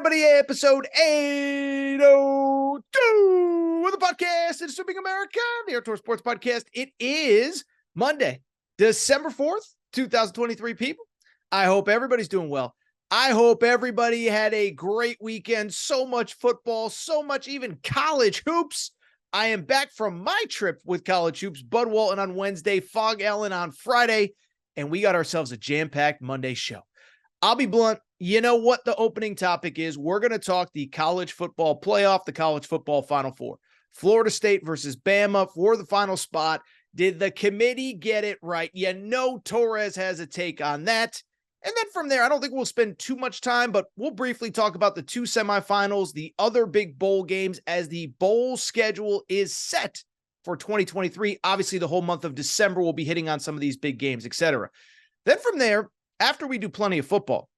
everybody, episode 802 of the podcast, It's Swimming America, the Air Sports Podcast. It is Monday, December 4th, 2023, people. I hope everybody's doing well. I hope everybody had a great weekend. So much football, so much even college hoops. I am back from my trip with college hoops. Bud Walton on Wednesday, Phog Allen on Friday, and we got ourselves a jam-packed Monday show. I'll be blunt. You know what the opening topic is? We're going to talk the college football playoff, the college football Final Four. Florida State versus Bama for the final spot. Did the committee get it right? You know Torres has a take on that. And then from there, I don't think we'll spend too much time, but we'll briefly talk about the two semifinals, the other big bowl games as the bowl schedule is set for 2023. Obviously, the whole month of December, we'll be hitting on some of these big games, etc. Then from there, after we do plenty of football,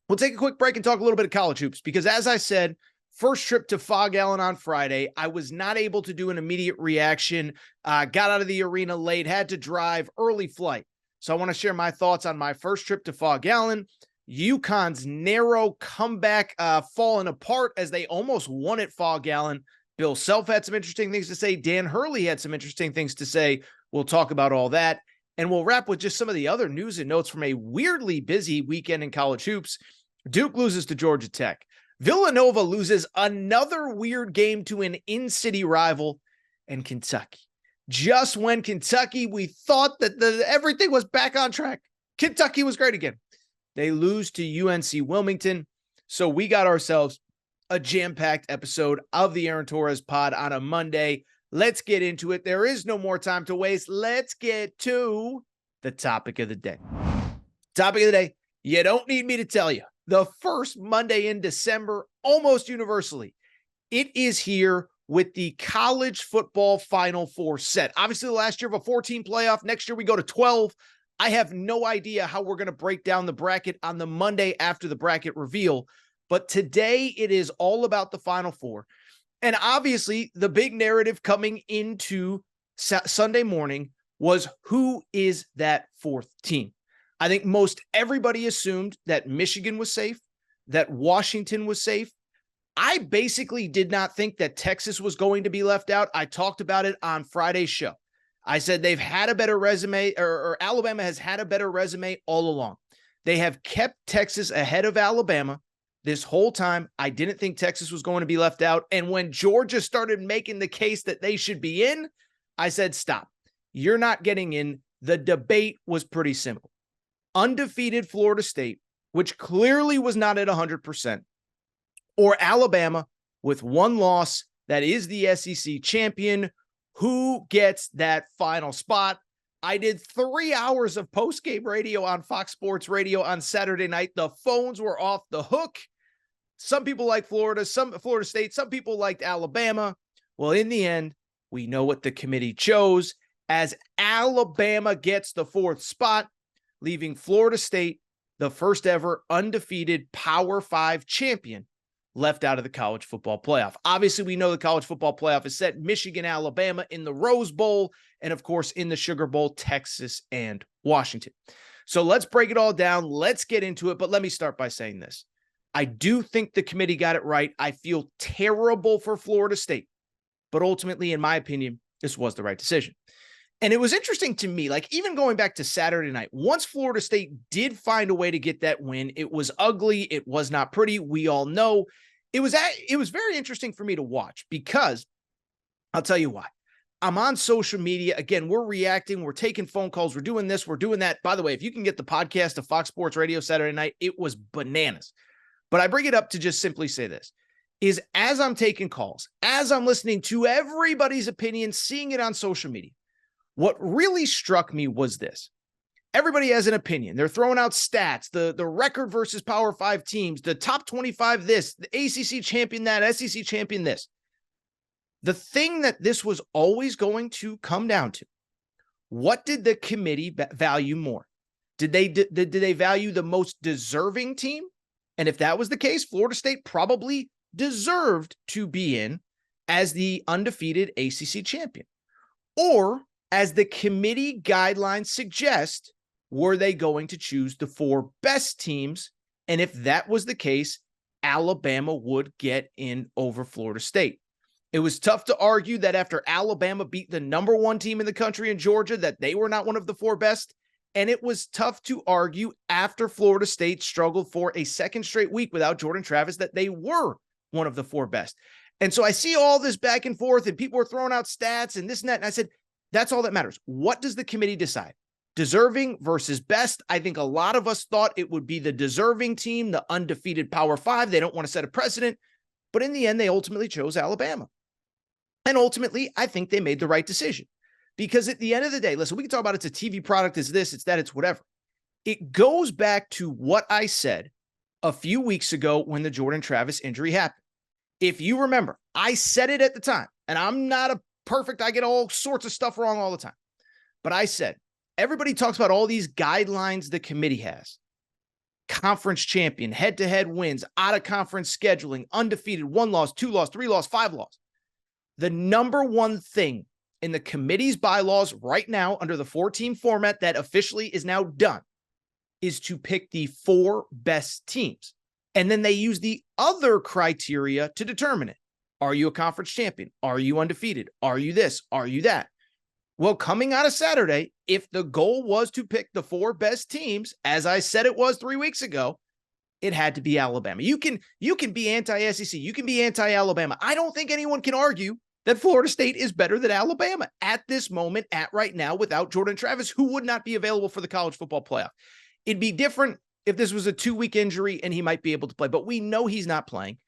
we'll take a quick break and talk a little bit of college hoops because, as I said, first trip to Phog Allen on Friday, I was not able to do an immediate reaction, got out of the arena late, had to drive, early flight. So I want to share my thoughts on my first trip to Phog Allen, UConn's narrow comeback falling apart as they almost won at Phog Allen. Bill Self had some interesting things to say. Dan Hurley had some interesting things to say. We'll talk about all that. And we'll wrap with just some of the other news and notes from a weirdly busy weekend in college hoops. Duke loses to Georgia Tech. Villanova loses another weird game to an in-city rival. And Kentucky. Just when Kentucky, we thought that everything was back on track. Kentucky was great again. They lose to UNC Wilmington. So we got ourselves a jam-packed episode of the Aaron Torres pod on a Monday. Let's get into it. There is no more time to waste. Let's get to the topic of the day. Topic of the day, you don't need me to tell you. The first Monday in December, almost universally, it is here with the college football Final Four set. Obviously, the last year of a 14 playoff. Next year, we go to 12. I have no idea how we're going to break down the bracket on the Monday after the bracket reveal. But today, it is all about the Final Four. And obviously, the big narrative coming into Sunday morning was who is that fourth team? I think most everybody assumed that Michigan was safe, that Washington was safe. I basically did not think that Texas was going to be left out. I talked about it on Friday's show. I said they've had a better resume, or Alabama has had a better resume all along. They have kept Texas ahead of Alabama. This whole time, I didn't think Texas was going to be left out. And when Georgia started making the case that they should be in, I said, stop. You're not getting in. The debate was pretty simple. Undefeated Florida State, which clearly was not at 100%, or Alabama with one loss that is the SEC champion. Who gets that final spot? I did 3 hours of post-game radio on Fox Sports Radio on Saturday night. The phones were off the hook. Some people like Florida, some Florida State, some people liked Alabama. Well, in the end, we know what the committee chose as Alabama gets the fourth spot, leaving Florida State, the first ever undefeated Power 5 champion, left out of the college football playoff. Obviously, we know the college football playoff is set Michigan, Alabama in the Rose Bowl, and of course, in the Sugar Bowl, Texas and Washington. So let's break it all down. Let's get into it. But let me start by saying this. I do think the committee got it right. I feel terrible for Florida State, but ultimately, in my opinion, this was the right decision. And it was interesting to me, like even going back to Saturday night, once Florida State did find a way to get that win, it was ugly. It was not pretty. We all know it was very interesting for me to watch because I'll tell you why. I'm on social media. Again, we're reacting. We're taking phone calls. We're doing this. We're doing that. By the way, if you can get the podcast of Fox Sports Radio Saturday night, it was bananas. But I bring it up to just simply say this, is as I'm taking calls, as I'm listening to everybody's opinion, seeing it on social media, what really struck me was this. Everybody has an opinion. They're throwing out stats, the record versus Power 5 teams, the top 25 this, the ACC champion that, SEC champion this. The thing that this was always going to come down to, what did the committee value more? Did they value the most deserving team? And if that was the case, Florida State probably deserved to be in as the undefeated ACC champion. Or, as the committee guidelines suggest, were they going to choose the 4 best teams? And if that was the case, Alabama would get in over Florida State. It was tough to argue that after Alabama beat the number one team in the country in Georgia, that they were not one of the four best. And it was tough to argue after Florida State struggled for a second straight week without Jordan Travis that they were one of the four best. And so I see all this back and forth and people are throwing out stats and this and that. And I said, that's all that matters. What does the committee decide? Deserving versus best. I think a lot of us thought it would be the deserving team, the undefeated Power Five. They don't want to set a precedent. But in the end, they ultimately chose Alabama. And ultimately, I think they made the right decision. Because at the end of the day, listen, we can talk about it's a TV product, it's this, it's that, it's whatever. It goes back to what I said a few weeks ago when the Jordan Travis injury happened. If you remember, I said it at the time, and I'm not a perfect, I get all sorts of stuff wrong all the time. But I said, everybody talks about all these guidelines the committee has. Conference champion, head-to-head wins, out-of-conference scheduling, undefeated, 1 loss, 2 loss, 3 loss, 5 loss. The number one thing in the committee's bylaws right now under the 4-team format that officially is now done is to pick the 4 best teams. And then they use the other criteria to determine it. Are you a conference champion? Are you undefeated? Are you this? Are you that? Well, coming out of Saturday, if the goal was to pick the 4 best teams, as I said it was 3 weeks ago, it had to be Alabama. You can be anti-SEC. You can be anti-Alabama. I don't think anyone can argue that Florida State is better than Alabama at this moment, at right now, without Jordan Travis, who would not be available for the college football playoff. It'd be different if this was a 2-week injury and he might be able to play, but we know he's not playing.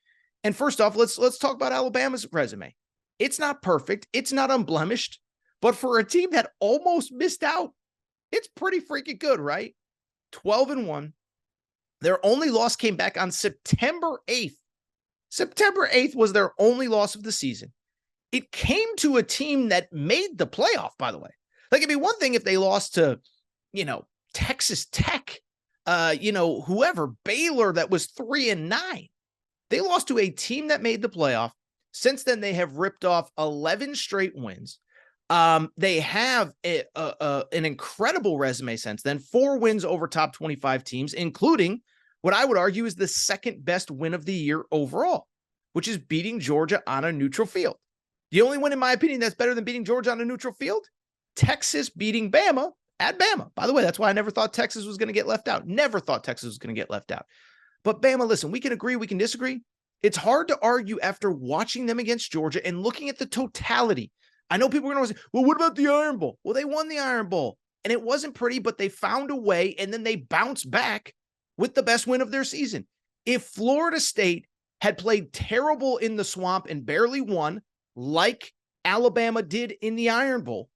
And first off, let's talk about Alabama's resume. It's not perfect. It's not unblemished, but for a team that almost missed out, it's pretty freaking good, right? 12-1. Their only loss came back on September 8th. September 8th was their only loss of the season. It came to a team that made the playoff, by the way. Like, it'd be one thing if they lost to, Texas Tech, whoever, Baylor, that was 3-9. They lost to a team that made the playoff. Since then, they have ripped off 11 straight wins. They have an incredible resume since then, 4 wins over top 25 teams, including what I would argue is the second best win of the year overall, which is beating Georgia on a neutral field. The only win, in my opinion, that's better than beating Georgia on a neutral field, Texas beating Bama at Bama. By the way, that's why I never thought Texas was going to get left out. Never thought Texas was going to get left out. But Bama, listen, we can agree, we can disagree. It's hard to argue after watching them against Georgia and looking at the totality. I know people are going to say, well, what about the Iron Bowl? Well, they won the Iron Bowl, and it wasn't pretty, but they found a way, and then they bounced back with the best win of their season. If Florida State had played terrible in the Swamp and barely won, like Alabama did in the Iron Bowl,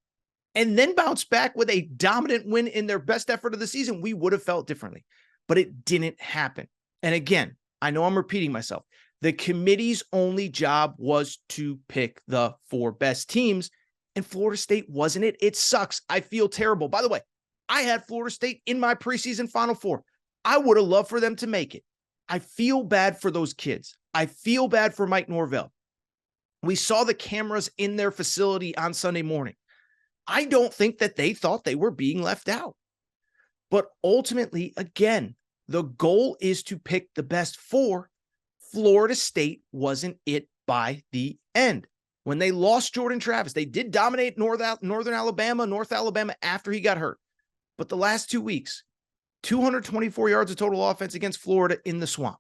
and then bounced back with a dominant win in their best effort of the season, we would have felt differently. But it didn't happen. And again, I know I'm repeating myself. The committee's only job was to pick the 4 best teams, and Florida State wasn't it. It sucks. I feel terrible. By the way, I had Florida State in my preseason Final Four. I would have loved for them to make it. I feel bad for those kids. I feel bad for Mike Norvell. We saw the cameras in their facility on Sunday morning. I don't think that they thought they were being left out. But ultimately, again, the goal is to pick the best 4. Florida State wasn't it by the end. When they lost Jordan Travis, they did dominate North Alabama after he got hurt. But the last 2 weeks, 224 yards of total offense against Florida in the Swamp.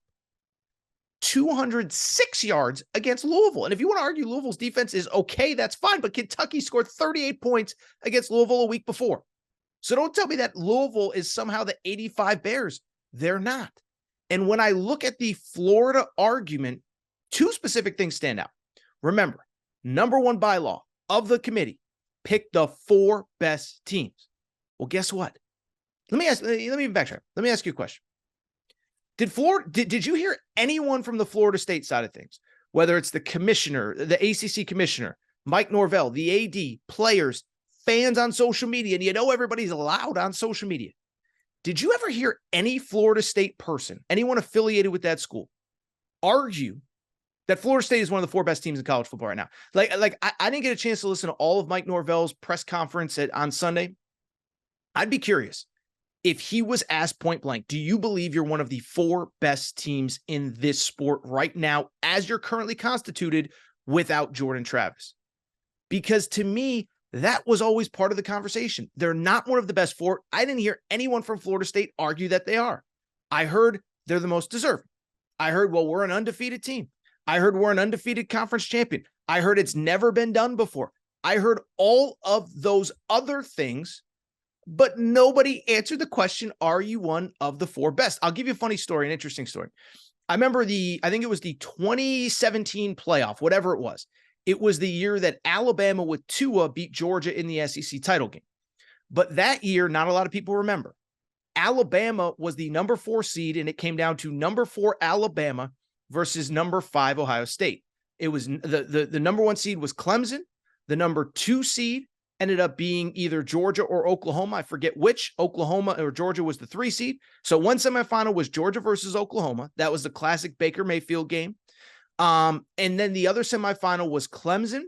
206 yards against Louisville. And if you want to argue Louisville's defense is okay, that's fine. But Kentucky scored 38 points against Louisville a week before. So don't tell me that Louisville is somehow the 85 Bears. They're not. And when I look at the Florida argument, 2 specific things stand out. Remember, number 1 bylaw of the committee, pick the 4 best teams. Well, guess what? Let me backtrack. Let me ask you a question. Did you hear anyone from the Florida State side of things, whether it's the commissioner, the ACC commissioner, Mike Norvell, the AD, players, fans on social media, and everybody's loud on social media. Did you ever hear any Florida State person, anyone affiliated with that school, argue that Florida State is one of the 4 best teams in college football right now? I didn't get a chance to listen to all of Mike Norvell's press conference on Sunday. I'd be curious. if he was asked point blank, do you believe you're one of the 4 best teams in this sport right now as you're currently constituted without Jordan Travis? Because to me, that was always part of the conversation. They're not one of the best 4. I didn't hear anyone from Florida State argue that they are. I heard they're the most deserving. I heard, well, we're an undefeated team. I heard we're an undefeated conference champion. I heard it's never been done before. I heard all of those other things, but nobody answered the question, are you one of the 4 best? I'll give you a funny story, an interesting story. I remember I think it was the 2017 playoff, whatever it was. It was the year that Alabama with Tua beat Georgia in the SEC title game. But that year, not a lot of people remember. Alabama was the number 4 seed, and it came down to number 4 Alabama versus number 5 Ohio State. It was the number 1 seed was Clemson. The number 2 seed ended up being either Georgia or Oklahoma. I forget which. Oklahoma or Georgia was the 3 seed. So one semifinal was Georgia versus Oklahoma. That was the classic Baker Mayfield game. And then the other semifinal was Clemson.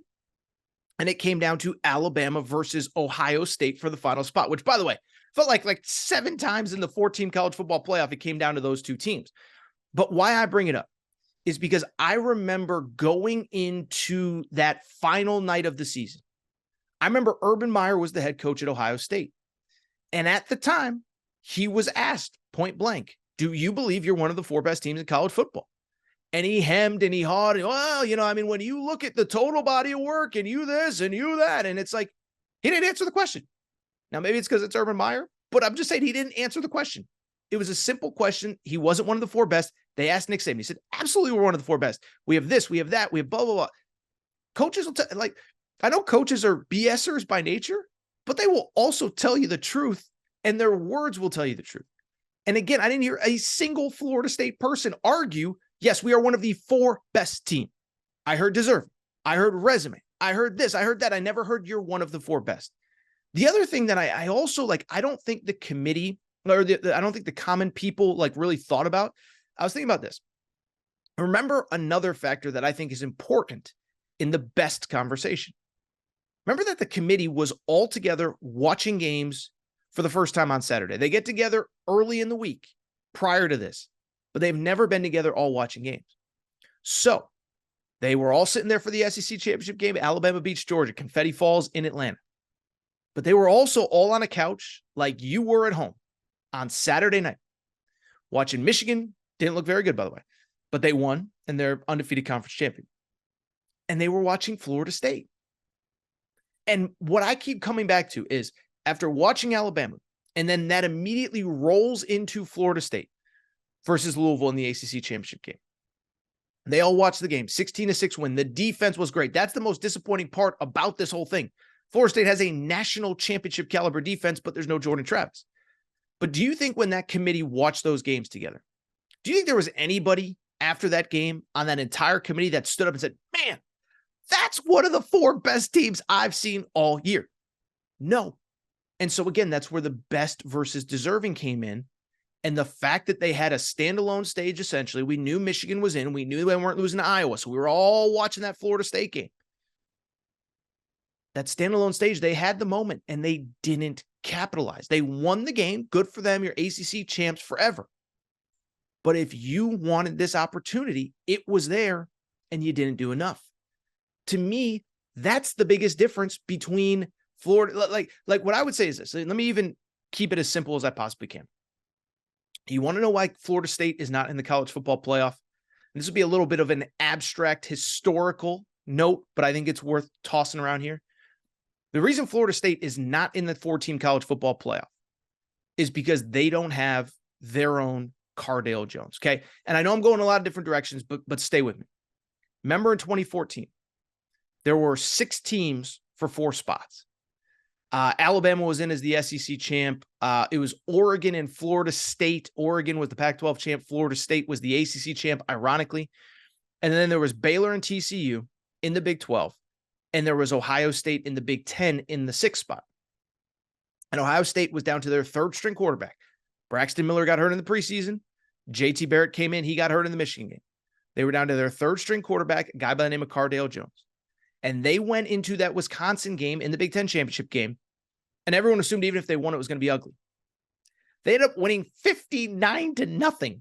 And it came down to Alabama versus Ohio State for the final spot, which, by the way, felt like 7 times in the 4-team college football playoff, it came down to those 2 teams. But why I bring it up is because I remember going into that final night of the season. I remember Urban Meyer was the head coach at Ohio State. And at the time, he was asked point blank, do you believe you're one of the 4 best teams in college football? And he hemmed and he hawed. Well, when you look at the total body of work and you this and you that, and it's like, he didn't answer the question. Now, maybe it's because it's Urban Meyer, but I'm just saying he didn't answer the question. It was a simple question. He wasn't one of the 4 best. They asked Nick Saban. He said, absolutely, we're one of the 4 best. We have this, we have that, we have blah, blah, blah. Coaches will I know coaches are BSers by nature, but they will also tell you the truth, and their words will tell you the truth. And again, I didn't hear a single Florida State person argue, yes, we are one of the 4 best team. I heard deserve. I heard resume. I heard this. I heard that. I never heard you're one of the 4 best. The other thing that I also I don't think the committee or I don't think the common people really thought about. I was thinking about this. Remember another factor that I think is important in the best conversation. Remember that the committee was all together watching games for the first time on Saturday. They get together early in the week prior to this, but they've never been together all watching games. So they were all sitting there for the SEC championship game. Alabama beats Georgia. Confetti falls in Atlanta. But they were also all on a couch like you were at home on Saturday night watching Michigan. Didn't look very good, by the way, but they won and they're undefeated conference champion. And they were watching Florida State. And what I keep coming back to is after watching Alabama, and then that immediately rolls into Florida State versus Louisville in the ACC championship game. They all watched the game, 16-6 win. The defense was great. That's the most disappointing part about this whole thing. Florida State has a national championship caliber defense, but there's no Jordan Travis. But do you think when that committee watched those games together, do you think there was anybody after that game on that entire committee that stood up and said, man, that's one of the 4 best teams I've seen all year? No. And so again, that's where the best versus deserving came in. And the fact that they had a standalone stage, essentially, we knew Michigan was in, we knew they weren't losing to Iowa. So we were all watching that Florida State game. That standalone stage, they had the moment and they didn't capitalize. They won the game. Good for them. You're ACC champs forever. But if you wanted this opportunity, it was there and you didn't do enough. To me, that's the biggest difference between Florida. Like what I would say is this. Let me even keep it as simple as I possibly can. You want to know why Florida State is not in the college football playoff? And this would be a little bit of an abstract historical note, but I think it's worth tossing around here. The reason Florida State is not in the 4-team college football playoff is because they don't have their own Cardale Jones. Okay. And I know I'm going a lot of different directions, but stay with me. Remember in 2014, there were 6 teams for 4 spots. Alabama was in as the SEC champ. It was Oregon and Florida State. Oregon was the Pac-12 champ. Florida State was the ACC champ, ironically. And then there was Baylor and TCU in the Big 12. And there was Ohio State in the Big 10 in the 6th spot. And Ohio State was down to their 3rd-string quarterback. Braxton Miller got hurt in the preseason. JT Barrett came in. He got hurt in the Michigan game. They were down to their 3rd-string quarterback, a guy by the name of Cardale Jones. And they went into that Wisconsin game in the Big 10 championship game. And everyone assumed even if they won, it was going to be ugly. They ended up winning 59-0.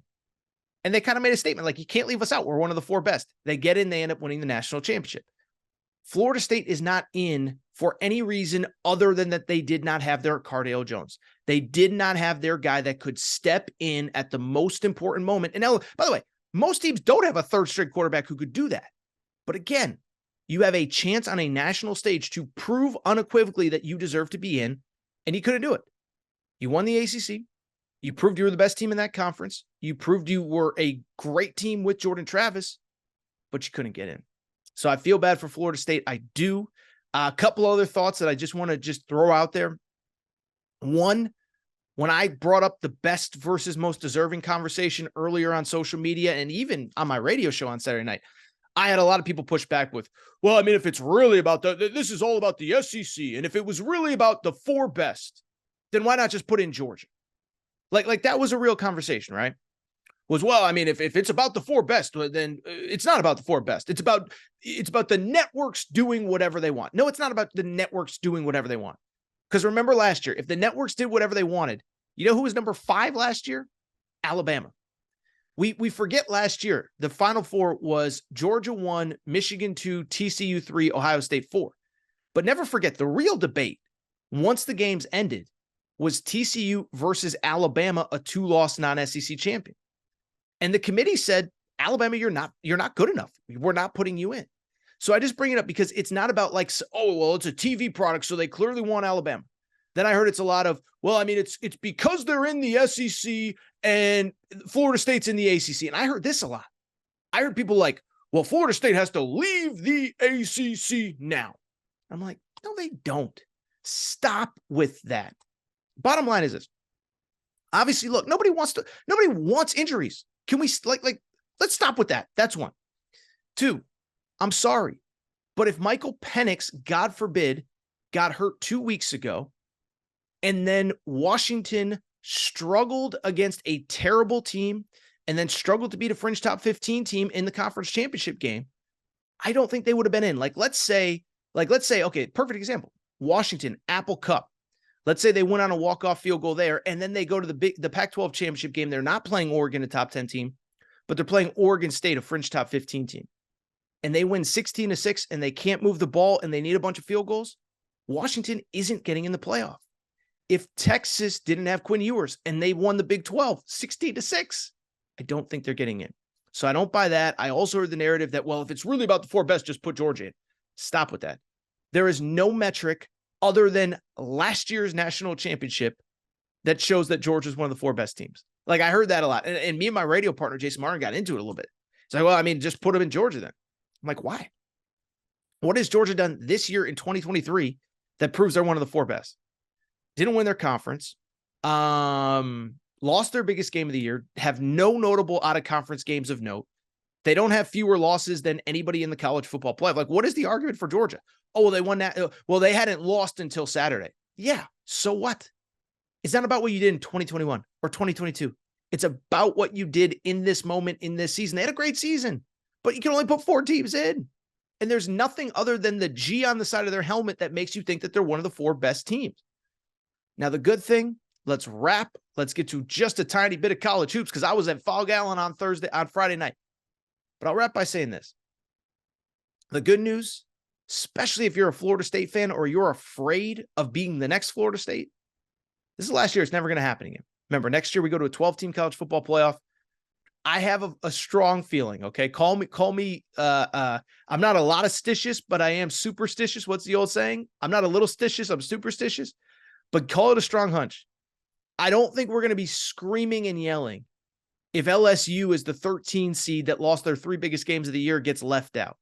And they kind of made a statement like, you can't leave us out. We're one of the 4 best. They get in, they end up winning the national championship. Florida State is not in for any reason other than that they did not have their Cardale Jones. They did not have their guy that could step in at the most important moment. And now, by the way, most teams don't have a third string quarterback who could do that. But again, you have a chance on a national stage to prove unequivocally that you deserve to be in, and you couldn't do it. You won the ACC. You proved you were the best team in that conference. You proved you were a great team with Jordan Travis, but you couldn't get in. So I feel bad for Florida State. I do. A couple other thoughts that I just want to just throw out there. One, when I brought up the best versus most deserving conversation earlier on social media and even on my radio show on Saturday night, I had a lot of people push back with, well, I mean, if it's really about this is all about the SEC. And if it was really about the 4 best, then why not just put in Georgia? Like that was a real conversation, right? Was, well, I mean, if it's about the 4 best, then it's not about the 4 best. It's about the networks doing whatever they want. No, it's not about the networks doing whatever they want. Because remember last year, if the networks did whatever they wanted, you know who was number 5 last year? Alabama. We forget last year, the Final 4 was Georgia 1, Michigan 2, TCU 3, Ohio State 4. But never forget, the real debate, once the games ended, was TCU versus Alabama, a 2-loss non-SEC champion. And the committee said, Alabama, you're not good enough. We're not putting you in. So I just bring it up because it's not about like, oh, well, it's a TV product, so they clearly want Alabama. Then I heard it's a lot of, well, I mean, it's because they're in the SEC and Florida State's in the ACC. And I heard this a lot. I heard people like, well, Florida State has to leave the ACC now. I'm like, no, they don't. Stop with that. Bottom line is this. Obviously, look, nobody wants injuries. Can we let's stop with that. That's one. 2, I'm sorry, but if Michael Penix, God forbid, got hurt 2 weeks ago, and then Washington struggled against a terrible team and then struggled to beat a fringe top 15 team in the conference championship game, I don't think they would have been in. Let's say, okay, perfect example. Washington, Apple Cup. Let's say they went on a walk-off field goal there, and then they go to the Pac-12 championship game. They're not playing Oregon, a top 10 team, but they're playing Oregon State, a fringe top 15 team. And they win 16-6, and they can't move the ball, and they need a bunch of field goals. Washington isn't getting in the playoff. If Texas didn't have Quinn Ewers, and they won the Big 12, 16-6, I don't think they're getting in. So I don't buy that. I also heard the narrative that, well, if it's really about the 4 best, just put Georgia in. Stop with that. There is no metric other than last year's national championship that shows that Georgia's one of the 4 best teams. Like, I heard that a lot. And me and my radio partner, Jason Martin, got into it a little bit. It's like, well, I mean, just put them in Georgia then. I'm like, why? What has Georgia done this year in 2023 that proves they're one of the 4 best? Didn't win their conference, lost their biggest game of the year, have no notable out-of-conference games of note. They don't have fewer losses than anybody in the college football playoff. Like, what is the argument for Georgia? Oh, well, they won that. Well, they hadn't lost until Saturday. Yeah, so what? It's not about what you did in 2021 or 2022. It's about what you did in this moment, in this season. They had a great season, but you can only put 4 teams in. And there's nothing other than the G on the side of their helmet that makes you think that they're one of the 4 best teams. Now, the good thing, let's wrap. Let's get to just a tiny bit of college hoops because I was at Phog Allen on Friday night. But I'll wrap by saying this. The good news, especially if you're a Florida State fan or you're afraid of being the next Florida State, this is last year. It's never going to happen again. Remember, next year we go to a 12-team college football playoff. I have a strong feeling, okay? Call me, I'm not a lot of stitious, but I am superstitious. What's the old saying? I'm not a little stitious, I'm superstitious. But call it a strong hunch. I don't think we're going to be screaming and yelling if LSU is the 13 seed that lost their 3 biggest games of the year gets left out,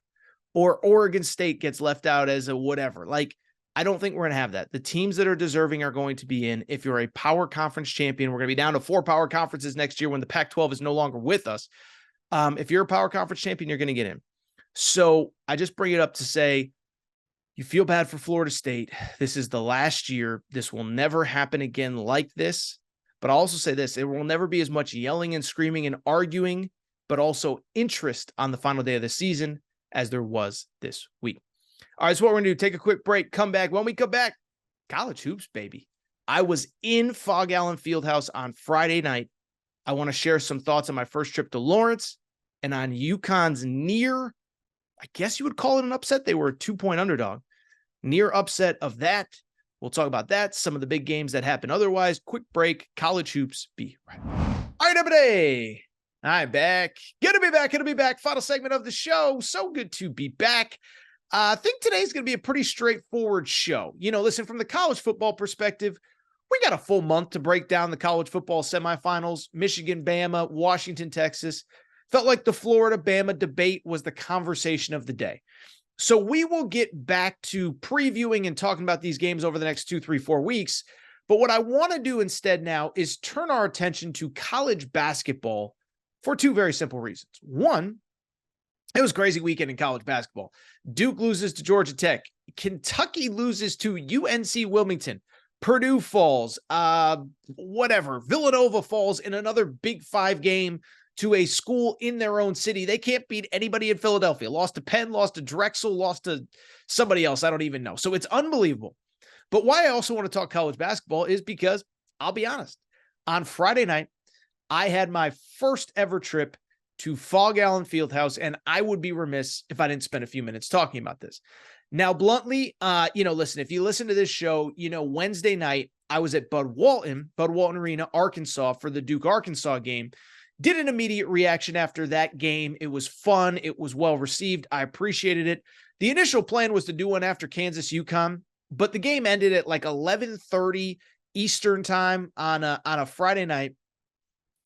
or Oregon State gets left out as a whatever. Like, I don't think we're going to have that. The teams that are deserving are going to be in. If you're a power conference champion, we're going to be down to 4 power conferences next year when the Pac-12 is no longer with us. If you're a power conference champion, you're going to get in. So I just bring it up to say, you feel bad for Florida State. This is the last year. This will never happen again like this. But I'll also say this, it will never be as much yelling and screaming and arguing, but also interest on the final day of the season as there was this week. All right, so what we're going to do, take a quick break, come back. When we come back, college hoops, baby. I was in Phog Allen Fieldhouse on Friday night. I want to share some thoughts on my first trip to Lawrence and on UConn's near, I guess you would call it an upset. They were a 2-point underdog. Near upset of that. We'll talk about that, some of the big games that happened otherwise. Quick break, college hoops. Be right back. All right, everybody. I'm back. Good to be back. Final segment of the show. So good to be back. I think today's going to be a pretty straightforward show. Listen, from the college football perspective, we got a full month to break down the college football semifinals. Michigan, Bama, Washington, Texas. Felt like the Florida-Bama debate was the conversation of the day. So we will get back to previewing and talking about these games over the next 2, 3, 4 weeks. But what I want to do instead now is turn our attention to college basketball for 2 very simple reasons. One, it was a crazy weekend in college basketball. Duke loses to Georgia Tech. Kentucky loses to UNC Wilmington. Purdue falls. Villanova falls in another Big 5 game to a school in their own city. They can't beat anybody in Philadelphia. Lost to Penn, lost to Drexel, lost to somebody else. I don't even know. So it's unbelievable. But why I also want to talk college basketball is because, I'll be honest, on Friday night, I had my first ever trip to Phog Allen Fieldhouse, and I would be remiss if I didn't spend a few minutes talking about this. Now, bluntly, listen, if you listen to this show, Wednesday night, I was at Bud Walton Arena, Arkansas for the Duke-Arkansas game. Did an immediate reaction after that game. It was fun. It was well received. I appreciated it. The initial plan was to do one after Kansas UConn, but the game ended at like 11:30 Eastern time on a Friday night.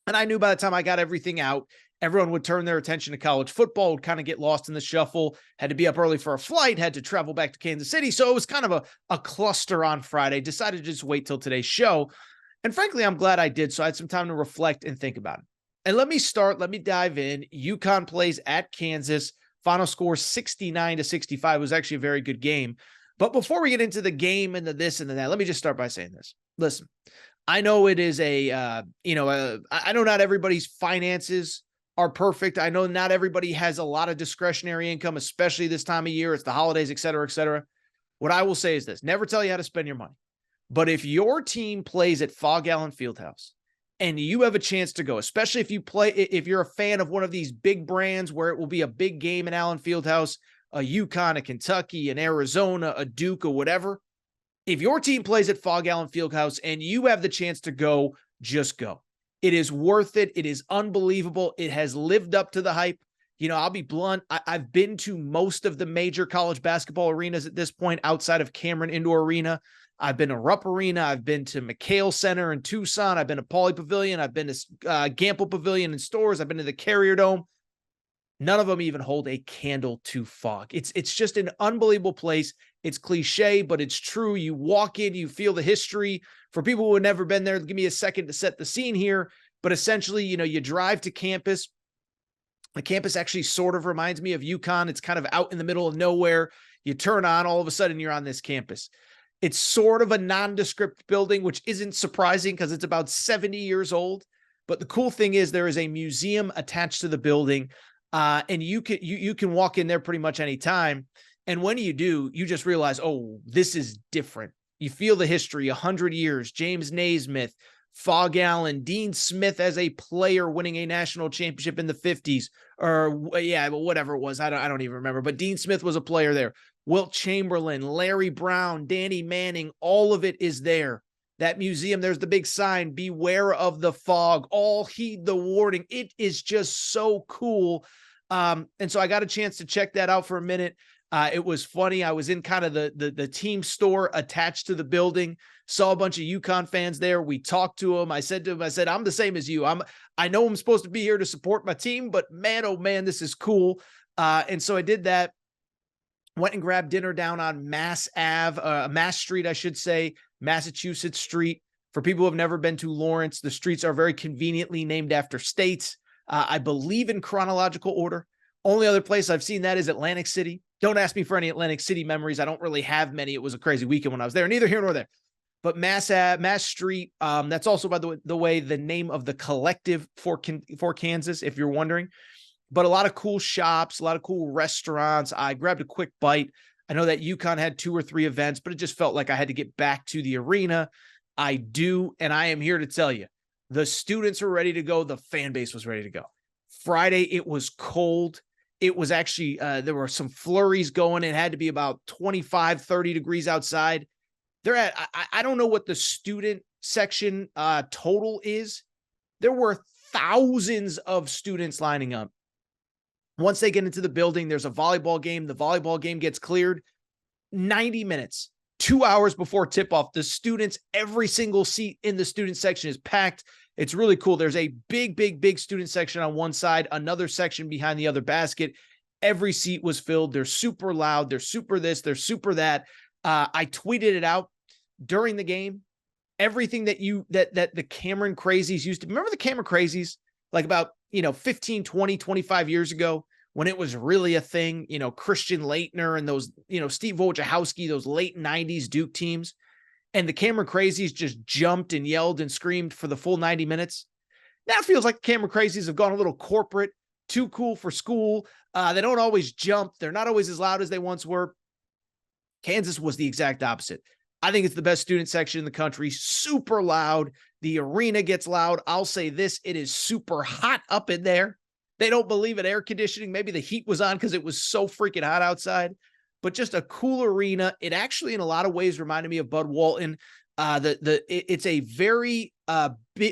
And I knew by the time I got everything out, everyone would turn their attention to college football, would kind of get lost in the shuffle, had to be up early for a flight, had to travel back to Kansas City. So it was kind of a cluster on Friday. Decided to just wait till today's show. And frankly, I'm glad I did. So I had some time to reflect and think about it. And let me dive in. UConn plays at Kansas. Final score 69-65. It was actually a very good game. But before we get into the game and the this and the that, let me just start by saying this. Listen, I know it is I know not everybody's finances are perfect. I know not everybody has a lot of discretionary income, especially this time of year. It's the holidays, et cetera, et cetera. What I will say is this: never tell you how to spend your money. But if your team plays at Phog Allen Fieldhouse and you have a chance to go, especially if you're a fan of one of these big brands where it will be a big game in Allen Fieldhouse, a UConn, a Kentucky, an Arizona, a Duke, or whatever. If your team plays at Phog Allen Fieldhouse and you have the chance to go, just go. It is worth it. It is unbelievable. It has lived up to the hype. I'll be blunt. I've been to most of the major college basketball arenas at this point outside of Cameron Indoor Arena. I've been to Rupp Arena. I've been to McHale Center in Tucson. I've been to Pauley Pavilion. I've been to Gamble Pavilion in Stores. I've been to the Carrier Dome. None of them even hold a candle to Phog. It's just an unbelievable place. It's cliche, but it's true. You walk in, you feel the history. For people who have never been there, give me a second to set the scene here. But essentially, you drive to campus. The campus actually sort of reminds me of UConn. It's kind of out in the middle of nowhere. You turn on, all of a sudden you're on this campus. It's sort of a nondescript building, which isn't surprising because it's about 70 years old. But the cool thing is there is a museum attached to the building, and you can walk in there pretty much any time. And when you do, you just realize, oh, this is different. You feel the history, 100 years, James Naismith, Phog Allen, Dean Smith as a player winning a national championship in the 50s, or whatever it was. I don't even remember, but Dean Smith was a player there. Wilt Chamberlain, Larry Brown, Danny Manning, all of it is there. That museum, there's the big sign, beware of the fog, all heed the warning. It is just so cool. And so I got a chance to check that out for a minute. It was funny. I was in kind of the team store attached to the building, saw a bunch of UConn fans there. We talked to them. I said to him, I'm the same as you. I know I'm supposed to be here to support my team, but man, oh man, this is cool. And so I did that. Went and grabbed dinner down on Mass Street, I should say, Massachusetts Street. For people who have never been to Lawrence, the streets are very conveniently named after states. I believe in chronological order. Only other place I've seen that is Atlantic City. Don't ask me for any Atlantic City memories. I don't really have many. It was a crazy weekend when I was there, neither here nor there. But Mass Street, that's also, by the way, the name of the collective for Kansas, if you're wondering. But a lot of cool shops, a lot of cool restaurants. I grabbed a quick bite. I know that UConn had 2 or 3 events, but it just felt like I had to get back to the arena. I do, and I am here to tell you, the students are ready to go. The fan base was ready to go. Friday, it was cold. It was actually, there were some flurries going. It had to be about 25, 30 degrees outside. I don't know what the student section total is. There were thousands of students lining up. Once they get into the building, there's a volleyball game. The volleyball game gets cleared. 90 minutes, 2 hours before tip-off, the students, every single seat in the student section is packed. It's really cool. There's a big student section on one side, another section behind the other basket. Every seat was filled. They're super loud. They're super this. They're super that. I tweeted it out during the game. Everything that the Cameron crazies used to, remember the Cameron crazies? Like about, 15, 20, 25 years ago, when it was really a thing, Christian Laettner and those, Steve Wojciechowski, those late 90s Duke teams, and the Cameron Crazies just jumped and yelled and screamed for the full 90 minutes. Now it feels like the Cameron Crazies have gone a little corporate, too cool for school. They don't always jump. They're not always as loud as they once were. Kansas was the exact opposite. I think it's the best student section in the country, super loud. The arena gets loud. I'll say this, it is super hot up in there. They don't believe in air conditioning. Maybe the heat was on because it was so freaking hot outside, but just a cool arena. It actually, in a lot of ways, reminded me of Bud Walton. It's a very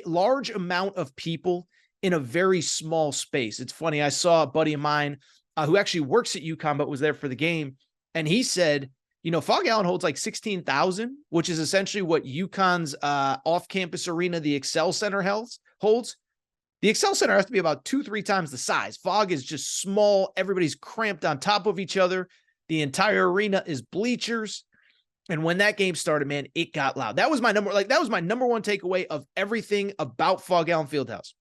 large amount of people in a very small space. It's funny. I saw a buddy of mine who actually works at UConn, but was there for the game. And he said, Phog Allen holds like 16,000, which is essentially what UConn's off-campus arena, the Excel Center holds. The Excel Center has to be about 2-3 times the size. Phog is just small. Everybody's cramped on top of each other. The entire arena is bleachers. And when that game started, man, it got loud. That was my number one takeaway of everything about Phog Allen Fieldhouse.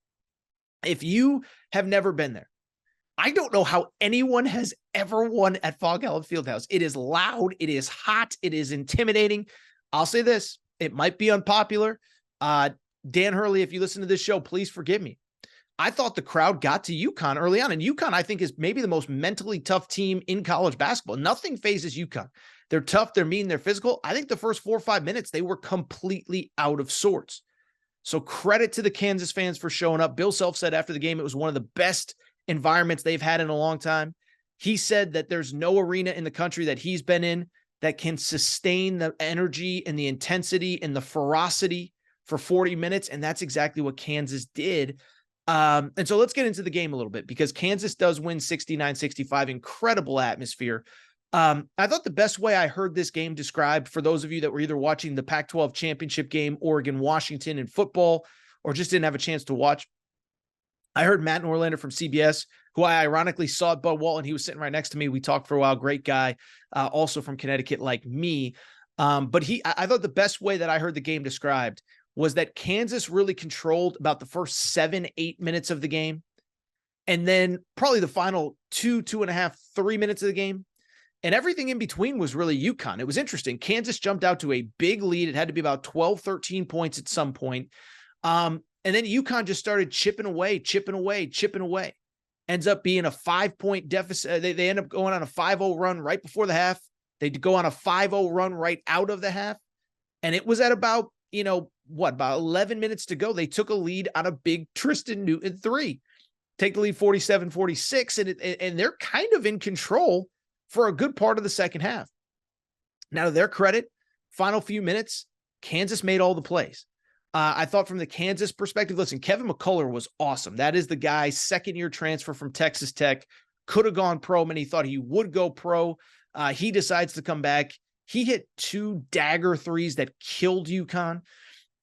If you have never been there, I don't know how anyone has ever won at Phog Allen Fieldhouse. It is loud. It is hot. It is intimidating. I'll say this. It might be unpopular. Dan Hurley, if you listen to this show, please forgive me. I thought the crowd got to UConn early on. And UConn, I think, is maybe the most mentally tough team in college basketball. Nothing phases UConn. They're tough. They're mean. They're physical. I think the first 4 or 5 minutes, they were completely out of sorts. So credit to the Kansas fans for showing up. Bill Self said after the game, it was one of the best environments they've had in a long time. He said that there's no arena in the country that he's been in that can sustain the energy and the intensity and the ferocity for 40 minutes. And that's exactly what Kansas did. And so let's get into the game a little bit, because Kansas does win 69-65, incredible atmosphere. I thought the best way I heard this game described, for those of you that were either watching the Pac-12 championship game, Oregon-Washington in football, or just didn't have a chance to watch, I heard Matt Norlander from CBS, who I ironically saw at Bud Walton. He was sitting right next to me. We talked for a while. Great guy, also from Connecticut like me. But I thought the best way that I heard the game described was that Kansas really controlled about the first 7-8 minutes of the game. And then probably the final 2.5, 3 minutes of the game. And everything in between was really UConn. It was interesting. Kansas jumped out to a big lead. It had to be about 12, 13 points at some point. And then UConn just started chipping away. Ends up being a 5-point deficit. They end up going on a 5-0 run right before the half. They go on a 5-0 run right out of the half. And it was at about, about 11 minutes to go. They took a lead on a big Tristan Newton 3. Take the lead 47-46, and they're kind of in control for a good part of the second half. Now, to their credit, final few minutes, Kansas made all the plays. I thought from the Kansas perspective, listen, Kevin McCullough was awesome. That is the guy, second-year transfer from Texas Tech, could have gone pro, and he thought he would go pro. He decides to come back. He hit 2 dagger threes that killed UConn.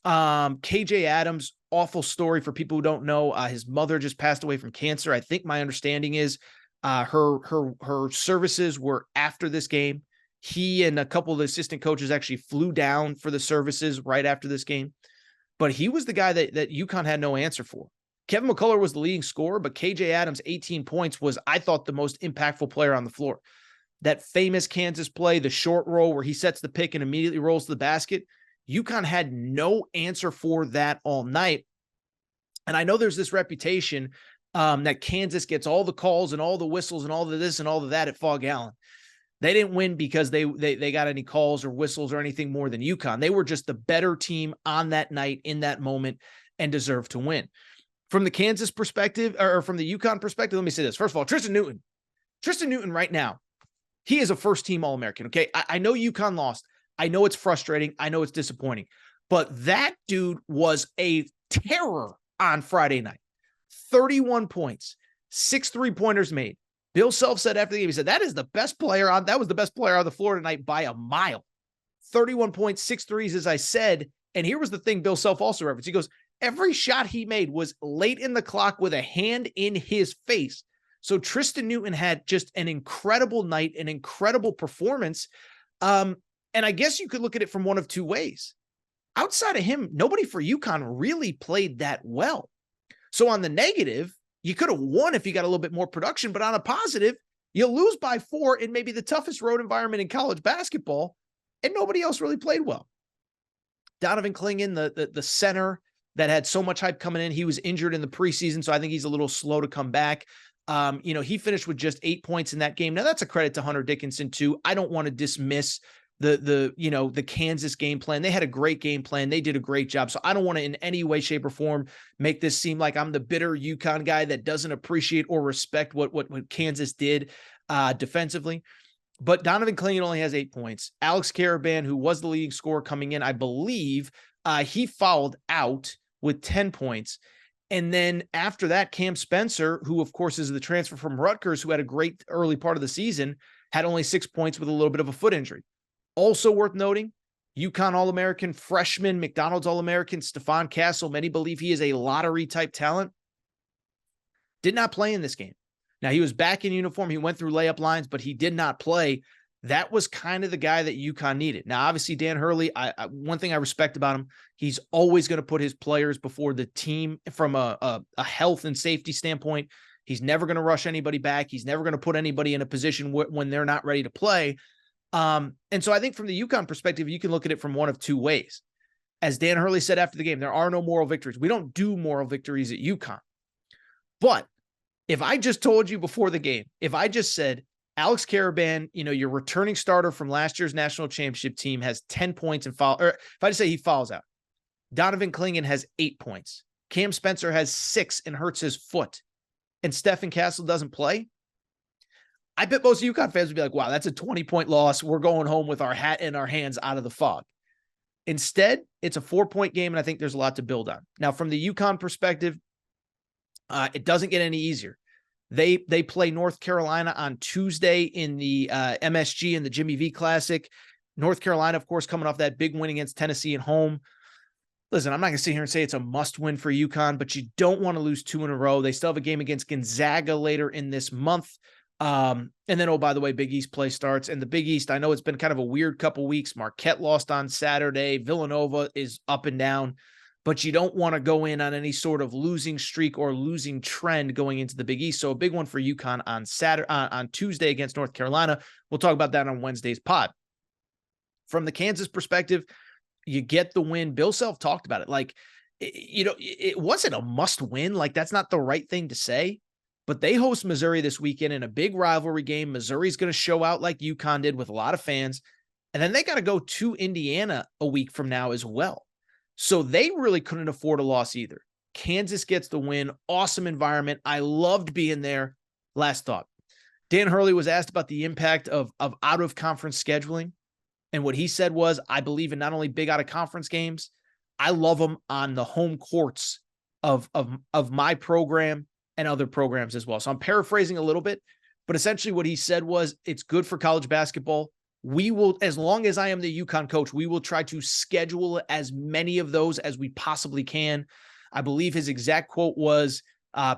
KJ Adams, awful story for people who don't know. His mother just passed away from cancer. I think my understanding is her services were after this game. He and a couple of the assistant coaches actually flew down for the services right after this game. But he was the guy that UConn had no answer for. Kevin McCullough was the leading scorer, but KJ Adams, 18 points, was, I thought, the most impactful player on the floor. That famous Kansas play, the short roll where he sets the pick and immediately rolls to the basket, UConn had no answer for that all night. And I know there's this reputation that Kansas gets all the calls and all the whistles and all the this and all of that at Phog Allen. They didn't win because they got any calls or whistles or anything more than UConn. They were just the better team on that night in that moment and deserved to win. From the Kansas perspective, or from the UConn perspective, let me say this. First of all, Tristan Newton right now, he is a first-team All-American, okay? I know UConn lost. I know it's frustrating. I know it's disappointing. But that dude was a terror on Friday night. 31 points, 6 3-pointers made. Bill Self said after the game, he said, that was the best player on the floor tonight by a mile. 31 points, 6 threes, as I said. And here was the thing Bill Self also referenced. He goes, every shot he made was late in the clock with a hand in his face. So Tristan Newton had just an incredible night, an incredible performance. And I guess you could look at it from one of two ways. Outside of him, nobody for UConn really played that well. So on the negative, you could have won if you got a little bit more production, but on a positive, you lose by 4 in maybe the toughest road environment in college basketball, and nobody else really played well. Donovan Clingan, the center that had so much hype coming in, he was injured in the preseason, so I think he's a little slow to come back. He finished with just 8 points in that game. Now that's a credit to Hunter Dickinson too. I don't want to dismiss the Kansas game plan. They had a great game plan. They did a great job. So I don't want to in any way, shape, or form make this seem like I'm the bitter UConn guy that doesn't appreciate or respect what Kansas did defensively. But Donovan Clingan only has 8 points. Alex Caravan, who was the leading scorer coming in, I believe, he fouled out with 10 points. And then after that, Cam Spencer, who of course is the transfer from Rutgers, who had a great early part of the season, had only 6 points with a little bit of a foot injury. Also worth noting, UConn All-American freshman, McDonald's All-American, Stephon Castle. Many believe he is a lottery-type talent. Did not play in this game. Now, he was back in uniform. He went through layup lines, but he did not play. That was kind of the guy that UConn needed. Now, obviously, Dan Hurley, one thing I respect about him, he's always going to put his players before the team from a health and safety standpoint. He's never going to rush anybody back. He's never going to put anybody in a position when they're not ready to play. And so I think from the UConn perspective, you can look at it from one of two ways. As Dan Hurley said after the game, there are no moral victories. We don't do moral victories at UConn. But if I just told you before the game, if I just said, Alex Caravan, your returning starter from last year's national championship team has 10 points and foul, or if I just say he fouls out, Donovan Clingan has 8 points. Cam Spencer has 6 and hurts his foot, and Stephen Castle doesn't play. I bet most UConn fans would be like, wow, that's a 20-point loss. We're going home with our hat in our hands out of the Phog. Instead, it's a 4-point game, and I think there's a lot to build on. Now, from the UConn perspective, it doesn't get any easier. They play North Carolina on Tuesday in the MSG and the Jimmy V Classic. North Carolina, of course, coming off that big win against Tennessee at home. Listen, I'm not going to sit here and say it's a must-win for UConn, but you don't want to lose 2 in a row. They still have a game against Gonzaga later in this month. And then, oh, by the way, Big East play starts. And the Big East, I know it's been kind of a weird couple weeks. Marquette lost on Saturday. Villanova is up and down. But you don't want to go in on any sort of losing streak or losing trend going into the Big East. So a big one for UConn on Tuesday against North Carolina. We'll talk about that on Wednesday's pod. From the Kansas perspective, you get the win. Bill Self talked about it. Like, it wasn't a must win. Like, that's not the right thing to say. But they host Missouri this weekend in a big rivalry game. Missouri's going to show out like UConn did with a lot of fans. And then they got to go to Indiana a week from now as well. So they really couldn't afford a loss either. Kansas gets the win. Awesome environment. I loved being there. Last thought. Dan Hurley was asked about the impact of out-of-conference scheduling. And what he said was, I believe in not only big out-of-conference games, I love them on the home courts of my program and other programs as well. So I'm paraphrasing a little bit, but essentially what he said was, it's good for college basketball. We will, as long as I am the UConn coach, we will try to schedule as many of those as we possibly can. I believe his exact quote was,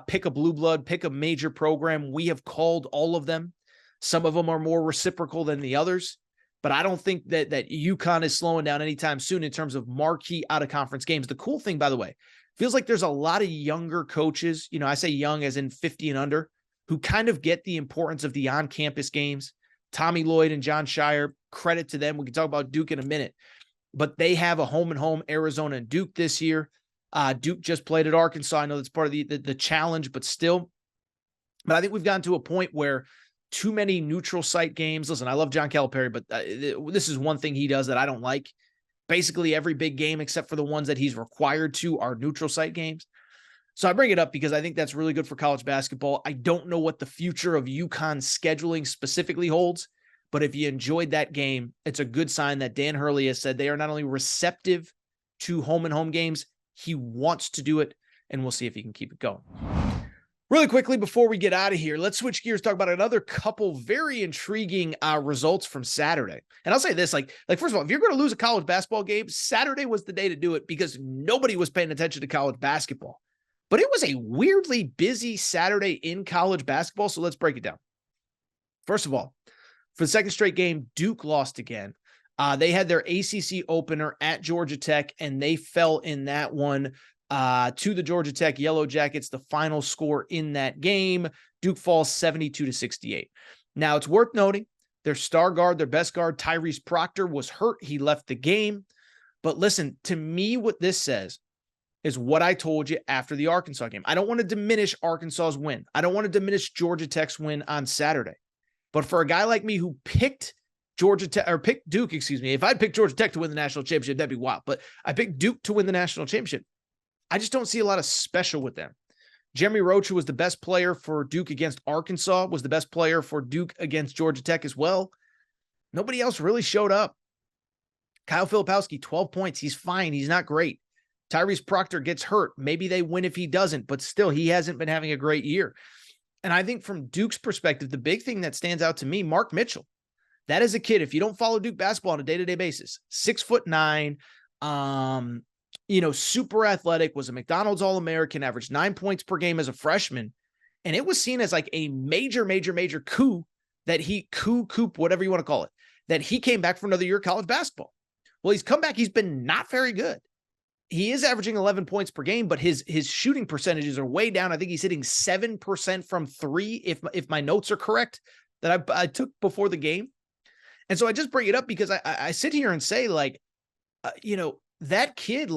pick a blue blood, pick a major program. We have called all of them. Some of them are more reciprocal than the others, but I don't think that UConn is slowing down anytime soon in terms of marquee out-of-conference games. The cool thing, by the way, feels like there's a lot of younger coaches, I say young as in 50 and under, who kind of get the importance of the on-campus games. Tommy Lloyd and John Shire, credit to them. We can talk about Duke in a minute, but they have a home-and-home Arizona and Duke this year. Duke just played at Arkansas. I know that's part of the challenge, but still. But I think we've gotten to a point where too many neutral site games. Listen, I love John Calipari, but this is one thing he does that I don't like. Basically every big game except for the ones that he's required to are neutral site games. So I bring it up because I think that's really good for college basketball. I don't know what the future of UConn scheduling specifically holds, but if you enjoyed that game, it's a good sign that Dan Hurley has said they are not only receptive to home and home games, he wants to do it, and we'll see if he can keep it going. Really quickly, before we get out of here, let's switch gears, talk about another couple very intriguing results from Saturday. And I'll say this, like first of all, if you're going to lose a college basketball game, Saturday was the day to do it because nobody was paying attention to college basketball. But it was a weirdly busy Saturday in college basketball, so let's break it down. First of all, for the second straight game, Duke lost again. They had their ACC opener at Georgia Tech, and they fell in that one to the Georgia Tech Yellow Jackets. The final score in that game, Duke falls 72-68. Now, it's worth noting their star guard, their best guard, Tyrese Proctor, was hurt. He left the game. But listen, to me, what this says is what I told you after the Arkansas game. I don't want to diminish Arkansas's win. I don't want to diminish Georgia Tech's win on Saturday. But for a guy like me who picked Georgia Tech, or picked Duke, excuse me, if I'd picked Georgia Tech to win the national championship, that'd be wild. But I picked Duke to win the national championship. I just don't see a lot of special with them. Jeremy Roach, who was the best player for Duke against Arkansas, was the best player for Duke against Georgia Tech as well. Nobody else really showed up. Kyle Filipowski, 12 points. He's fine. He's not great. Tyrese Proctor gets hurt. Maybe they win if he doesn't, but still, he hasn't been having a great year. And I think from Duke's perspective, the big thing that stands out to me, Mark Mitchell, that is a kid, if you don't follow Duke basketball on a day-to-day basis, 6'9", super athletic, was a McDonald's All-American, averaged 9 points per game as a freshman. And it was seen as like a major coup that whatever you want to call it, that he came back for another year of college basketball. Well, he's come back. He's been not very good. He is averaging 11 points per game, but his shooting percentages are way down. I think he's hitting 7% from three, if my notes are correct, that I took before the game. And so I just bring it up because I sit here and say, that kid,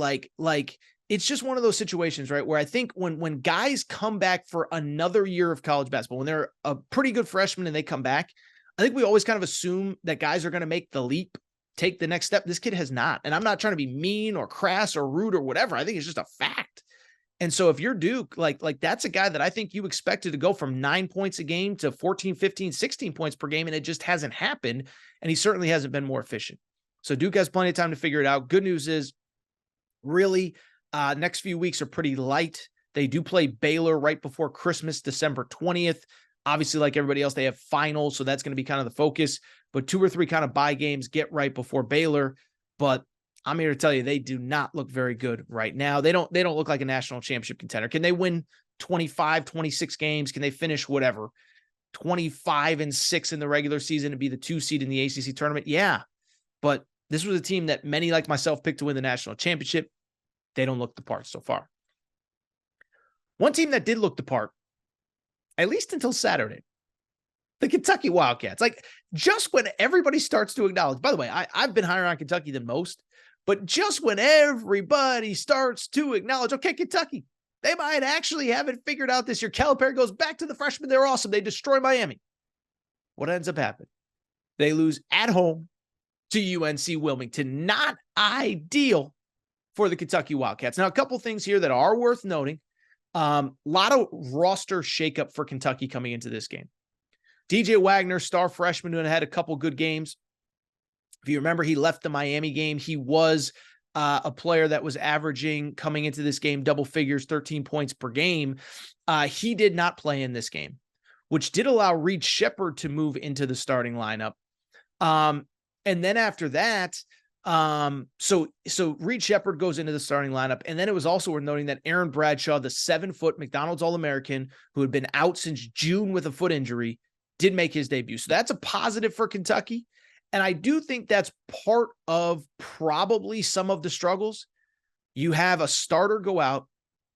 it's just one of those situations, right, where I think when guys come back for another year of college basketball, when they're a pretty good freshman and they come back, I think we always kind of assume that guys are going to make the leap, take the next step. This kid has not. And I'm not trying to be mean or crass or rude or whatever. I think it's just a fact. And so if you're Duke, like that's a guy that I think you expected to go from 9 points a game to 14, 15, 16 points per game, and it just hasn't happened. And he certainly hasn't been more efficient. So Duke has plenty of time to figure it out. Good news is, really, next few weeks are pretty light. They do play Baylor right before Christmas, December 20th. Obviously, like everybody else, they have finals, so that's going to be kind of the focus. But 2 or 3 kind of bye games get right before Baylor. But I'm here to tell you, they do not look very good right now. They don't look like a national championship contender. Can they win 25, 26 games? Can they finish whatever, 25-6 in the regular season and be the 2 seed in the ACC tournament? Yeah, but this was a team that many like myself picked to win the national championship. They don't look the part so far. One team that did look the part, at least until Saturday, the Kentucky Wildcats. Like, just when everybody starts to acknowledge, by the way, I've been higher on Kentucky than most, but just when everybody starts to acknowledge, okay, Kentucky, they might actually have it figured out this year. Calipari goes back to the freshmen. They're awesome. They destroy Miami. What ends up happening? They lose at home to UNC Wilmington. Not ideal for the Kentucky Wildcats. Now, a couple things here that are worth noting. Lot of roster shakeup for Kentucky coming into this game. DJ Wagner, star freshman, who had a couple good games. If you remember, he left the Miami game. He was a player that was averaging, coming into this game, double figures, 13 points per game. He did not play in this game, which did allow Reed Sheppard to move into the starting lineup. And then after that, so Reed Sheppard goes into the starting lineup. And then it was also worth noting that Aaron Bradshaw, the 7-foot McDonald's All-American, who had been out since June with a foot injury, did make his debut. So that's a positive for Kentucky. And I do think that's part of probably some of the struggles. You have a starter go out,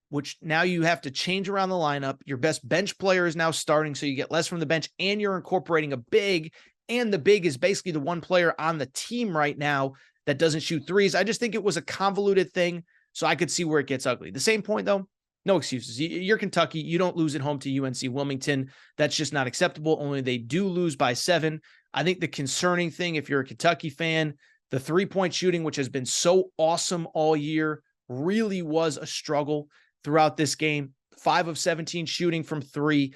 which now you have to change around the lineup. Your best bench player is now starting, so you get less from the bench, and you're incorporating a big, and the big is basically the one player on the team right now that doesn't shoot threes. I just think it was a convoluted thing, so I could see where it gets ugly. The same point, though, No excuses. You're Kentucky. You don't lose at home to UNC Wilmington. That's just not acceptable. Only they do lose by 7. I think the concerning thing, if you're a Kentucky fan, the 3-point shooting, which has been so awesome all year, really was a struggle throughout this game. 5 of 17 shooting from 3.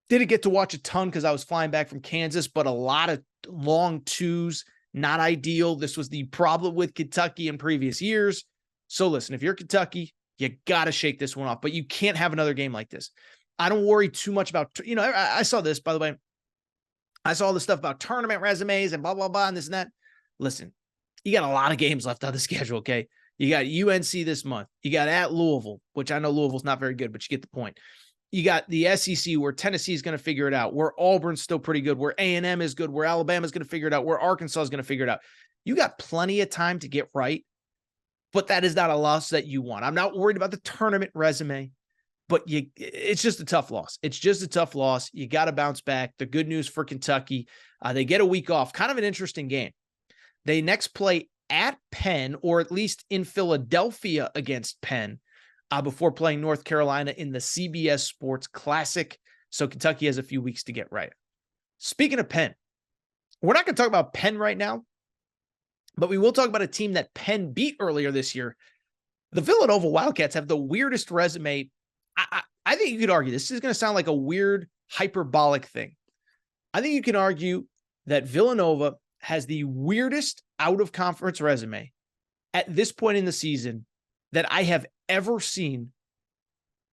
Didn't get to watch a ton because I was flying back from Kansas, but a lot of long 2s, not ideal. This was the problem with Kentucky in previous years. So listen, if you're Kentucky, you got to shake this one off, but you can't have another game like this. I don't worry too much about, I saw this, by the way. I saw all the stuff about tournament resumes and blah, blah, blah, and this and that. Listen, you got a lot of games left on the schedule, okay? You got UNC this month. You got at Louisville, which I know Louisville's not very good, but you get the point. You got the SEC where Tennessee is going to figure it out, where Auburn's still pretty good, where A&M is good, where Alabama's going to figure it out, where Arkansas is going to figure it out. You got plenty of time to get right, but that is not a loss that you want. I'm not worried about the tournament resume, but it's just a tough loss. It's just a tough loss. You got to bounce back. The good news for Kentucky, they get a week off. Kind of an interesting game. They next play at Penn, or at least in Philadelphia against Penn, before playing North Carolina in the CBS Sports Classic. So Kentucky has a few weeks to get right. Speaking of Penn, we're not going to talk about Penn right now, but we will talk about a team that Penn beat earlier this year. The Villanova Wildcats have the weirdest resume. I think you could argue, this is going to sound like a weird hyperbolic thing. I think you can argue that Villanova has the weirdest out-of-conference resume at this point in the season that I have ever seen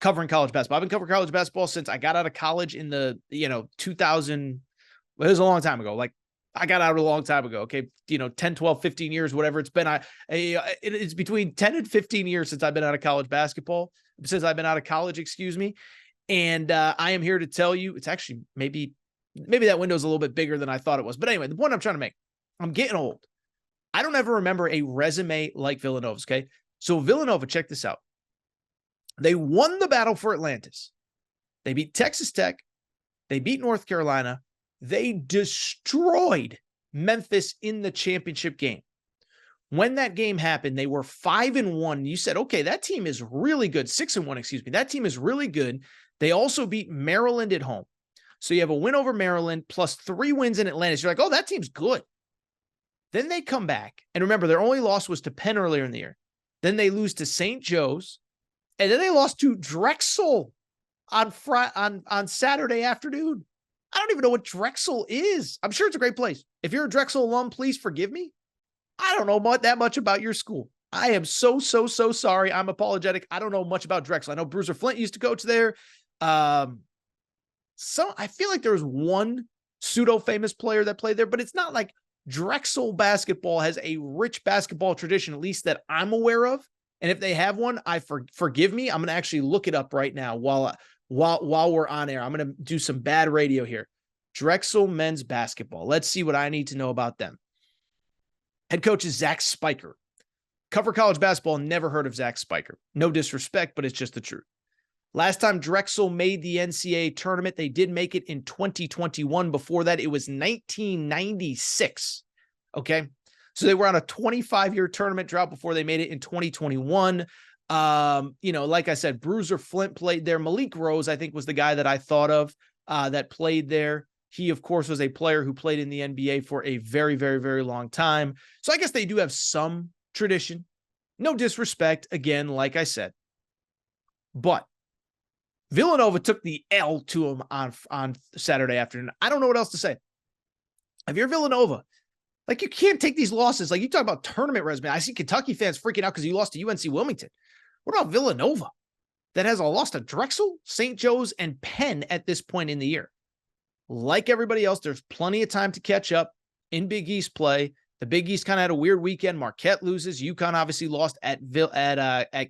covering college basketball. I've been covering college basketball since I got out of college in the, 2000. Well, it was a long time ago. Like, I got out a long time ago. Okay. 10, 12, 15 years, whatever it's been. It's between 10 and 15 years since I've been out of college basketball, excuse me. And I am here to tell you, it's actually maybe that window's a little bit bigger than I thought it was. But anyway, the point I'm trying to make, I'm getting old. I don't ever remember a resume like Villanova's. Okay. So Villanova, check this out. They won the battle for Atlantis. They beat Texas Tech. They beat North Carolina. They destroyed Memphis in the championship game. When that game happened, they were 5-1. You said, okay, that team is really good. 6-1, excuse me. That team is really good. They also beat Maryland at home. So you have a win over Maryland plus 3 wins in Atlantis. You're like, oh, that team's good. Then they come back. And remember, their only loss was to Penn earlier in the year. Then they lose to St. Joe's. And then they lost to Drexel on Saturday afternoon. I don't even know what Drexel is. I'm sure it's a great place. If you're a Drexel alum, please forgive me. I don't know that much about your school. I am so sorry. I'm apologetic. I don't know much about Drexel. I know Bruiser Flint used to coach there. I feel like there was one pseudo-famous player that played there, but it's not like Drexel basketball has a rich basketball tradition, at least that I'm aware of. And if they have one, forgive me. I'm going to actually look it up right now while we're on air. I'm going to do some bad radio here. Drexel men's basketball. Let's see what I need to know about them. Head coach is Zach Spiker. Cover college basketball, never heard of Zach Spiker. No disrespect, but it's just the truth. Last time Drexel made the NCAA tournament, they did make it in 2021. Before that, it was 1996. Okay. So they were on a 25-year tournament drought before they made it in 2021. Like I said, Bruiser Flint played there. Malik Rose, I think, was the guy that I thought of that played there. He, of course, was a player who played in the NBA for a very, very, very long time. So I guess they do have some tradition. No disrespect, again, like I said. But Villanova took the L to him on Saturday afternoon. I don't know what else to say. If you're Villanova, like, you can't take these losses. Like, you talk about tournament resume. I see Kentucky fans freaking out because you lost to UNC Wilmington. What about Villanova that has a loss to Drexel, St. Joe's, and Penn at this point in the year? Like everybody else, there's plenty of time to catch up in Big East play. The Big East kind of had a weird weekend. Marquette loses. UConn obviously lost at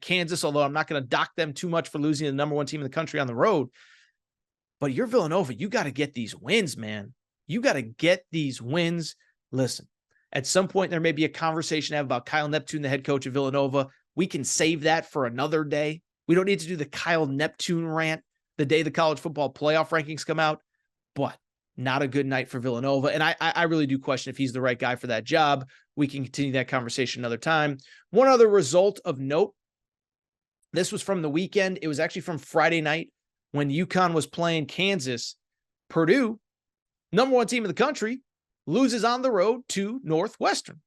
Kansas, although I'm not going to dock them too much for losing the number 1 team in the country on the road. But you're Villanova. You got to get these wins, man. You got to get these wins. Listen, at some point, there may be a conversation to have about Kyle Neptune, the head coach of Villanova. We can save that for another day. We don't need to do the Kyle Neptune rant the day the college football playoff rankings come out, but not a good night for Villanova. And I really do question if he's the right guy for that job. We can continue that conversation another time. One other result of note, This was from the weekend. It was actually from Friday night when UConn was playing Kansas. Purdue, number one team in the country, loses on the road to Northwestern.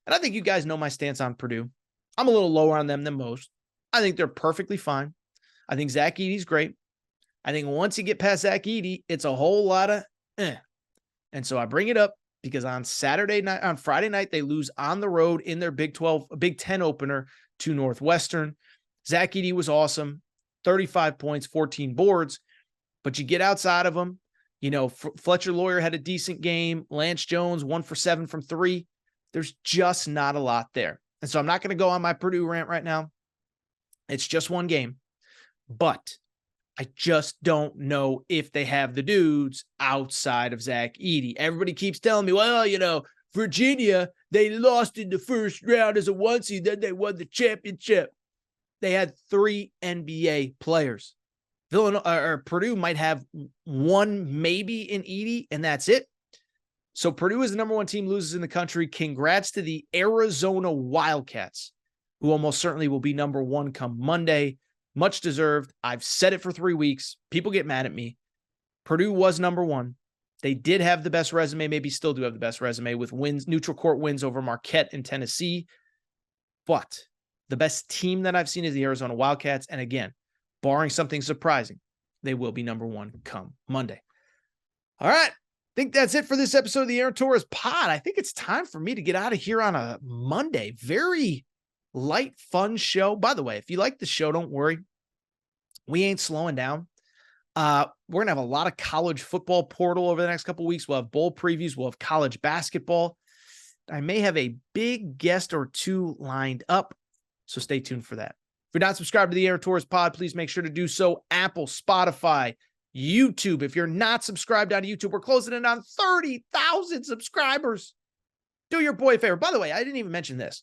And I think you guys know my stance on Purdue. I'm a little lower on them than most. I think they're perfectly fine. I think Zach Edey's great. I think once you get past Zach Edey, it's a whole lot of eh. And so I bring it up because on Friday night, they lose on the road in their Big 10 opener to Northwestern. Zach Edey was awesome. 35 points, 14 boards. But you get outside of them. You know, Fletcher Lawyer had a decent game. Lance Jones, 1 for 7 from 3. There's just not a lot there. And so I'm not going to go on my Purdue rant right now. It's just one game. But I just don't know if they have the dudes outside of Zach Edey. Everybody keeps telling me, well, you know, Virginia, they lost in the first round as a 1 seed, then they won the championship. They had 3 NBA players. Purdue might have 1 maybe in Edey, and that's it. So Purdue is the number 1 team, loses in the country. Congrats to the Arizona Wildcats, who almost certainly will be number 1 come Monday. Much deserved. I've said it for 3 weeks. People get mad at me. Purdue was number 1. They did have the best resume, maybe still do have the best resume with wins, neutral court wins over Marquette and Tennessee. But the best team that I've seen is the Arizona Wildcats. And again, barring something surprising, they will be number 1 come Monday. All right. I think that's it for this episode of the Aaron Torres pod. I think it's time for me to get out of here on a Monday. Very light, fun show. By the way, if you like the show, don't worry. We ain't slowing down. We're going to have a lot of college football portal over the next couple of weeks. We'll have bowl previews. We'll have college basketball. I may have a big guest or 2 lined up, so stay tuned for that. If you're not subscribed to the Aaron Torres pod, please make sure to do so. Apple, Spotify, YouTube. If you're not subscribed on YouTube, we're closing in on 30,000 subscribers. Do your boy a favor. By the way, I didn't even mention this.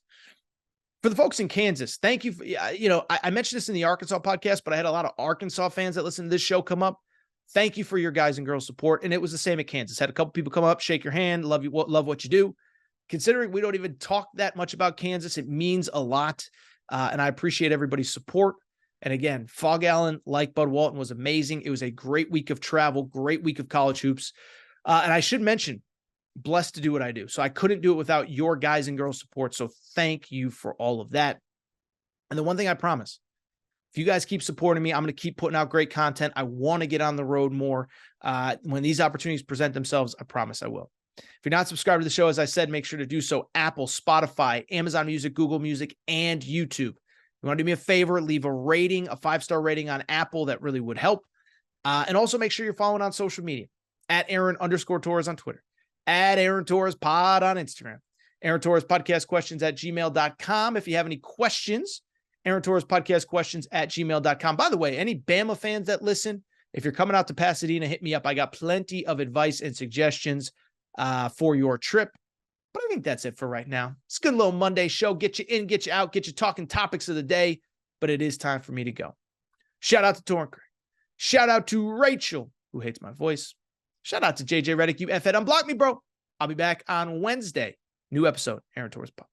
For the folks in Kansas, thank you. I mentioned this in the Arkansas podcast, but I had a lot of Arkansas fans that listen to this show come up. Thank you for your guys and girls support. And it was the same at Kansas. Had a couple people come up, shake your hand, love what you do. Considering we don't even talk that much about Kansas, it means a lot. And I appreciate everybody's support. And again, Phog Allen, like Bud Walton, was amazing. It was a great week of travel, great week of college hoops. And I should mention, blessed to do what I do. So I couldn't do it without your guys and girls support. So thank you for all of that. And the one thing I promise, if you guys keep supporting me, I'm going to keep putting out great content. I want to get on the road more. When these opportunities present themselves, I promise I will. If you're not subscribed to the show, as I said, make sure to do so. Apple, Spotify, Amazon Music, Google Music, and YouTube. You want to do me a favor, leave a rating, a 5-star rating on Apple. That really would help. And also make sure you're following on social media at Aaron_Torres on Twitter, at Aaron Torres Pod on Instagram, Aaron Torres Podcast Questions at gmail.com. If you have any questions, Aaron Torres Podcast Questions at gmail.com. By the way, any Bama fans that listen, if you're coming out to Pasadena, hit me up. I got plenty of advice and suggestions for your trip. But I think that's it for right now. It's a good little Monday show. Get you in, get you out, get you talking topics of the day. But it is time for me to go. Shout out to Torrin Craig. Shout out to Rachel, who hates my voice. Shout out to JJ Redick. You F-head. Unblock me, bro. I'll be back on Wednesday. New episode, Aaron Torres Pod.